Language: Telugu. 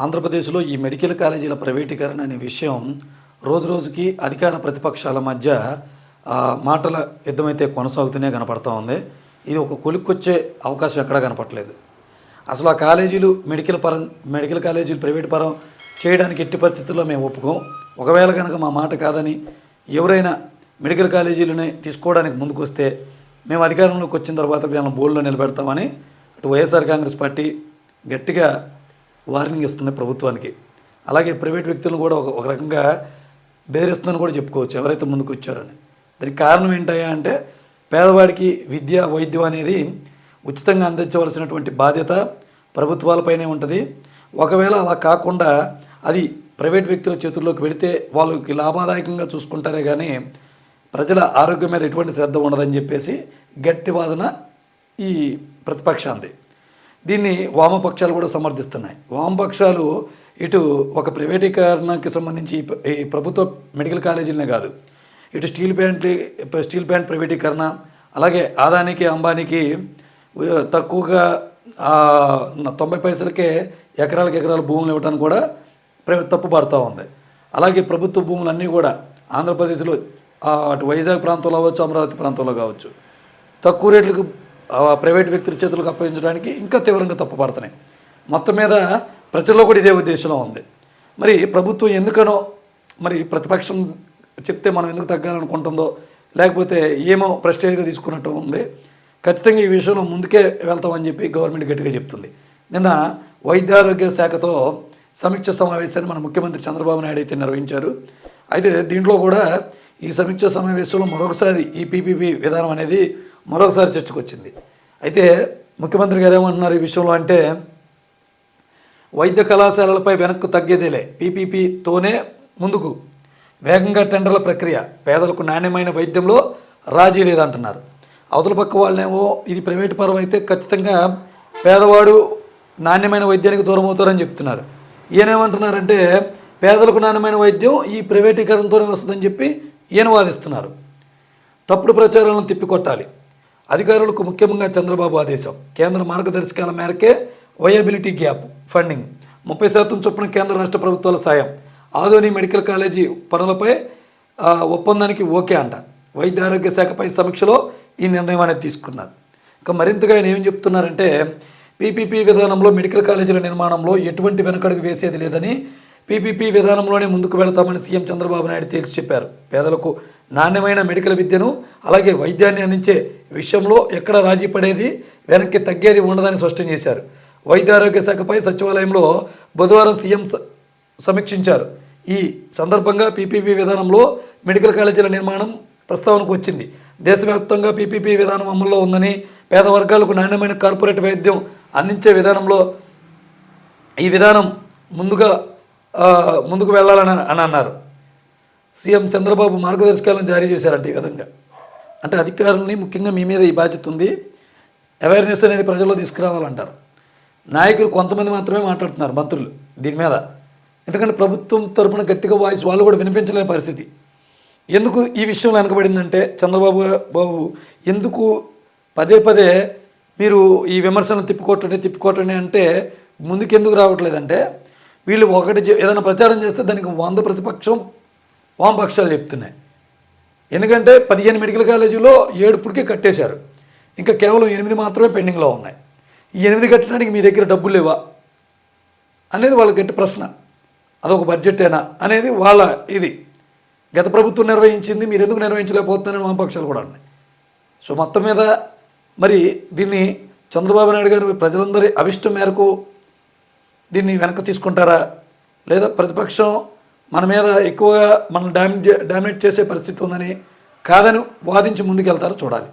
ఆంధ్రప్రదేశ్లో ఈ మెడికల్ కాలేజీల ప్రైవేటీకరణ అనే విషయం రోజురోజుకి అధికార ప్రతిపక్షాల మధ్య మాటల యుద్ధమైతే కొనసాగుతూనే కనపడతా ఉంది. ఇది ఒక కొలిక్కొచ్చే అవకాశం ఎక్కడా కనపడలేదు. అసలు ఆ కాలేజీలు మెడికల్ కాలేజీలు ప్రైవేట్ పరం చేయడానికి ఎట్టి పరిస్థితుల్లో మేము ఒప్పుకోం. ఒకవేళ కనుక మా మాట కాదని ఎవరైనా మెడికల్ కాలేజీలని తీసుకోవడానికి ముందుకు వస్తే మేము అధికారంలోకి వచ్చిన తర్వాత మేము బోర్డులో నిలబెడతామని అటు వైఎస్ఆర్ కాంగ్రెస్ పార్టీ గట్టిగా వార్నింగ్ ఇస్తుంది ప్రభుత్వానికి. అలాగే ప్రైవేట్ వ్యక్తులను కూడా ఒక రకంగా బెదిరిస్తుందని కూడా చెప్పుకోవచ్చు ఎవరైతే ముందుకు వచ్చారని. దానికి కారణం ఏంటయ్యా అంటే పేదవాడికి విద్య వైద్యం అనేది ఉచితంగా అందించవలసినటువంటి బాధ్యత ప్రభుత్వాలపైనే ఉంటుంది. ఒకవేళ అలా కాకుండా అది ప్రైవేట్ వ్యక్తుల చేతుల్లోకి వెళితే వాళ్ళకి లాభదాయకంగా చూసుకుంటారే కానీ ప్రజల ఆరోగ్యం మీద ఎటువంటి శ్రద్ధ ఉండదని చెప్పేసి గట్టి వాదన ఈ ప్రతిపక్షాంది. దీన్ని వామపక్షాలు కూడా సమర్థిస్తున్నాయి. వామపక్షాలు ఇటు ఒక ప్రైవేటీకరణకి సంబంధించి ఈ ప్రభుత్వ మెడికల్ కాలేజీలనే కాదు, ఇటు స్టీల్ ప్లాంట్ ప్రైవేటీకరణ, అలాగే ఆదానికి అంబానీకి తక్కువగా 90 పైసలకే ఎకరాలు భూములు ఇవ్వడానికి కూడా తప్పుపడుతూ ఉంది. అలాగే ప్రభుత్వ భూములన్నీ కూడా ఆంధ్రప్రదేశ్లో అటు వైజాగ్ ప్రాంతంలో కావచ్చు, అమరావతి ప్రాంతంలో కావచ్చు తక్కువ రేట్లకు ప్రైవేట్ వ్యక్తుల చేతులకు అప్పగించడానికి ఇంకా తీవ్రంగా తప్పుపడుతున్నాయి. మొత్తం మీద ప్రజల్లో కూడా ఇదే ఉద్దేశంలో ఉంది. మరి ప్రభుత్వం ఎందుకనో మరి ప్రతిపక్షం చెప్తే మనం ఎందుకు తగ్గాలనుకుంటుందో లేకపోతే ఏమో ప్రెస్టేజ్గా తీసుకున్నట్టు ఉంది. ఖచ్చితంగా ఈ విషయంలో ముందుకే వెళ్తామని చెప్పి గవర్నమెంట్ గట్టిగా చెప్తుంది. నిన్న వైద్యారోగ్య శాఖతో సమీక్ష సమావేశాన్ని మన ముఖ్యమంత్రి చంద్రబాబు నాయుడు అయితే నిర్వహించారు. అయితే దీంట్లో కూడా ఈ సమీక్ష సమావేశంలో మరొకసారి ఈ పీపీపీ విధానం అనేది మరొకసారి చర్చకు వచ్చింది. అయితే ముఖ్యమంత్రి గారు ఏమంటున్నారు ఈ విషయంలో అంటే వైద్య కళాశాలలపై వెనక్కు తగ్గేదేలే, పీపీపీతోనే ముందుకు, వేగంగా టెండర్ల ప్రక్రియ, పేదలకు నాణ్యమైన వైద్యంలో రాజీ లేదంటున్నారు. అవతల పక్క వాళ్ళేమో ఇది ప్రైవేటు పరం అయితే ఖచ్చితంగా పేదవాడు నాణ్యమైన వైద్యానికి దూరం అవుతారని చెప్తున్నారు. ఈయనేమంటున్నారంటే పేదలకు నాణ్యమైన వైద్యం ఈ ప్రైవేటీకరణతోనే వస్తుందని చెప్పి ఈయన వాదిస్తున్నారు. తప్పుడు ప్రచారాలను తిప్పికొట్టాలి, అధికారులకు ముఖ్యంగా చంద్రబాబు ఆదేశం, కేంద్ర మార్గదర్శకాల మేరకే వయబిలిటీ గ్యాప్ ఫండింగ్ 30% చొప్పున కేంద్ర రాష్ట్ర ప్రభుత్వాల సాయం, ఆదోని మెడికల్ కాలేజీ పనులపై ఒప్పందానికి ఓకే అంట. వైద్య ఆరోగ్య శాఖపై సమీక్షలో ఈ నిర్ణయం అనేది తీసుకున్నారు. ఇంకా మరింతగా ఆయన ఏం చెప్తున్నారంటే పీపీపీ విధానంలో మెడికల్ కాలేజీల నిర్మాణంలో ఎటువంటి వెనకడుగు వేసేది లేదని, పీపీపీ విధానంలోనే ముందుకు వెళతామని సీఎం చంద్రబాబు నాయుడు తేల్చి చెప్పారు. పేదలకు నాణ్యమైన మెడికల్ విద్యను అలాగే వైద్యాన్ని అందించే విషయంలో ఎక్కడ రాజీ పడేది వెనక్కి తగ్గేది ఉండదని స్పష్టం చేశారు. వైద్య ఆరోగ్య శాఖపై సచివాలయంలో బుధవారం సీఎం సమీక్షించారు. ఈ సందర్భంగా పీపీపీ విధానంలో మెడికల్ కాలేజీల నిర్మాణం ప్రస్తావనకు వచ్చింది. దేశవ్యాప్తంగా పీపీపీ విధానం అమల్లో ఉందని, పేద వర్గాలకు నాణ్యమైన కార్పొరేట్ వైద్యం అందించే విధానంలో ఈ విధానం ముందుకు వెళ్ళాలని అన్నారు. సీఎం చంద్రబాబు మార్గదర్శకాలను జారీ చేశారంట. ఈ విధంగా అంటే అధికారులని ముఖ్యంగా మీ మీద ఈ బాధ్యత ఉంది, అవేర్నెస్ అనేది ప్రజల్లో తీసుకురావాలంటారు. నాయకులు కొంతమంది మాత్రమే మాట్లాడుతున్నారు, మంత్రులు దీని మీద. ఎందుకంటే ప్రభుత్వం తరపున గట్టిగా వాయిస్ వాళ్ళు కూడా వినిపించలేని పరిస్థితి. ఎందుకు ఈ విషయంలో వెనకబడిందంటే చంద్రబాబు ఎందుకు పదే మీరు ఈ విమర్శలను తిప్పుకోవటండి అంటే ముందుకెందుకు రావట్లేదంటే వీళ్ళు ఏదైనా ప్రచారం చేస్తే దానికి 100 ప్రతిపక్షం వామపక్షాలు చెప్తున్నాయి. ఎందుకంటే 15 మెడికల్ కాలేజీలో 7 ఇప్పటికే కట్టేశారు, ఇంకా కేవలం 8 మాత్రమే పెండింగ్లో ఉన్నాయి. ఈ 8 కట్టడానికి మీ దగ్గర డబ్బులు లేవా అనేది వాళ్ళ గట్టి ప్రశ్న. అదొక బడ్జెటేనా అనేది వాళ్ళ ఇది. గత ప్రభుత్వం నిర్వహించింది, మీరు ఎందుకు నిర్వహించలేకపోతున్నారని వామపక్షాలు కూడా ఉన్నాయి. సో మొత్తం మీద మరి దీన్ని చంద్రబాబు నాయుడు గారు ప్రజలందరి అభిష్టం మేరకు దీన్ని వెనక్కి తీసుకుంటారా, లేదా ప్రతిపక్షం మన మీద ఎక్కువగా మనం డామినేట్ చేసే పరిస్థితి ఉందని కాదని వాదించి ముందుకెళ్తారో చూడాలి.